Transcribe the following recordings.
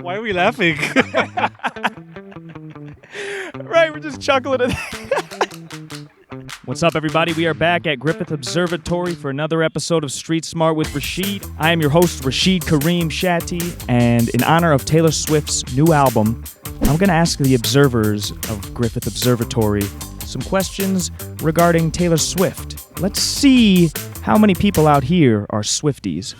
Why are we laughing? Right, we're just chuckling at What's up, everybody? We are back at Griffith Observatory for another episode of Street Smart with Rashid. I am your host, Rashid Kareem Shatty, and in honor of Taylor Swift's new album, I'm going to ask the observers of Griffith Observatory some questions regarding Taylor Swift. Let's see how many people out here are Swifties.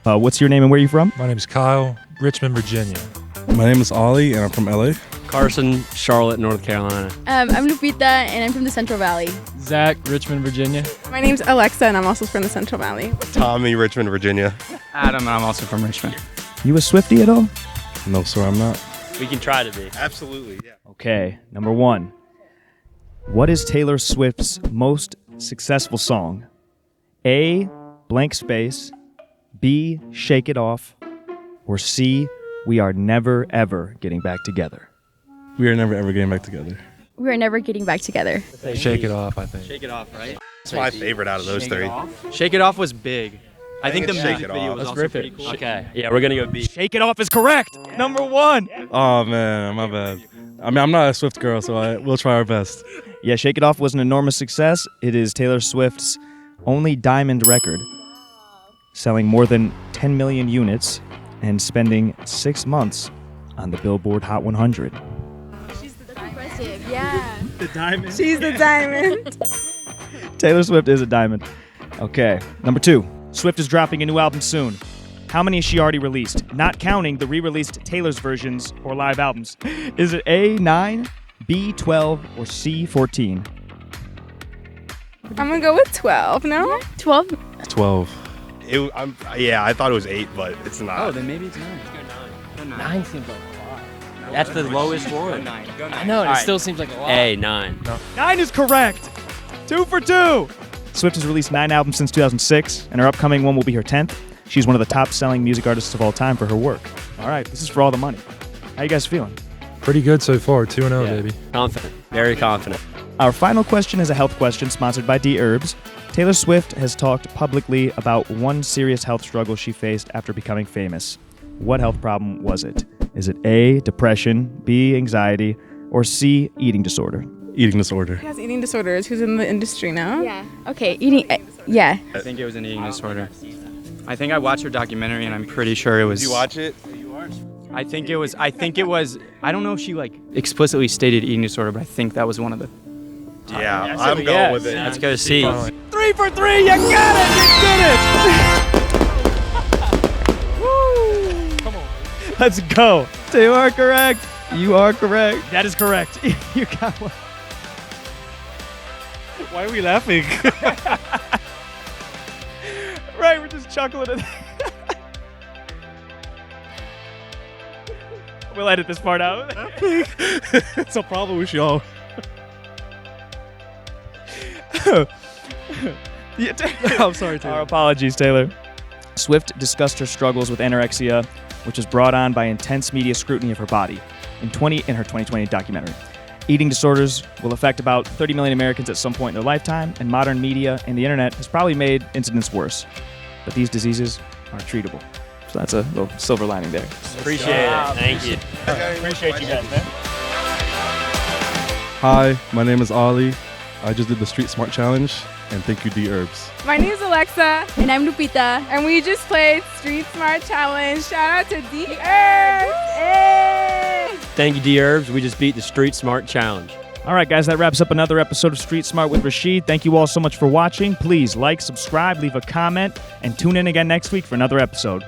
What's your name and where are you from? My name's Kyle, Richmond, Virginia. My name is Ollie, and I'm from LA. Carson, Charlotte, North Carolina. I'm Lupita, and I'm from the Central Valley. Zach, Richmond, Virginia. My name's Alexa, and I'm also from the Central Valley. Tommy, Richmond, Virginia. Adam, and I'm also from Richmond. You a Swiftie at all? No, sir, I'm not. We can try to be. Absolutely, yeah. Okay, number one. What is Taylor Swift's most successful song? A, blank space, B, Shake It Off, or C, We Are Never Ever Getting Back Together? We are never, ever getting back together. We are never getting back together. Shake It Off, I think. Shake It Off, right? It's my favorite out of those three. Shake It Off was big. I think the it's Shake music It video Off. was That's also pretty cool. Okay. Yeah, we're going to go B. Shake It Off is correct! Number one! Oh, man, my bad. I mean, I'm not a Swift girl, so we'll try our best. Yeah, Shake It Off was an enormous success. It is Taylor Swift's only diamond record, selling more than 10 million units and spending 6 months on the Billboard Hot 100. Impressive, yeah. The diamond. She's the diamond. Taylor Swift is a diamond. Okay, number two. Swift is dropping a new album soon. How many has she already released? Not counting the re-released Taylor's versions or live albums. Is it A, 9, B, 12, or C, 14? I'm going to go with 12, no? 12? 12. I thought it was 8, but it's not. Oh, then maybe it's 9. 9 seems like a lot. That's the lowest one. I know, All it right. still seems like a lot. A, 9. 9 is correct. 2 for 2. Swift has released 9 albums since 2006, and her upcoming one will be her 10th. She's one of the top-selling music artists of all time for her work. All right, this is for all the money. How you guys feeling? Pretty good so far, 2-0, baby. Confident. Very confident. Our final question is a health question sponsored by Dherbs. Taylor Swift has talked publicly about one serious health struggle she faced after becoming famous. What health problem was it? Is it A, depression, B, anxiety, or C, eating disorder? Eating disorder. He has eating disorders. Who's in the industry now? Yeah. Okay, eating, yeah. I think it was an eating disorder. I think I watched her documentary, and I'm pretty sure it was... Did you watch it? I think it was, I don't know if she, explicitly stated eating disorder, but I think that was one of the... Yeah, I'm going with it. Let's go C. 3 for 3, you got it! You did it! Woo! Come on. Let's go. You are correct. You are correct. That is correct. You got one. Why are we laughing? Right, we're just chuckling at We'll edit this part out. So probably we should all. I'm sorry, Taylor. Our apologies, Taylor. Swift discussed her struggles with anorexia, which was brought on by intense media scrutiny of her body in her 2020 documentary. Eating disorders will affect about 30 million Americans at some point in their lifetime, and modern media and the internet has probably made incidents worse. But these diseases are treatable. So that's a little silver lining there. Appreciate it. Thank you. Appreciate you guys, man. Hi, my name is Ollie. I just did the Street Smart Challenge, and thank you, Dherbs. My name's Alexa, And I'm Lupita. and we just played Street Smart Challenge. Shout out to Dherbs. Hey! Thank you, Dherbs. We just beat the Street Smart Challenge. All right, guys, that wraps up another episode of Street Smart with Rashid. Thank you all so much for watching. Please like, subscribe, leave a comment, and tune in again next week for another episode.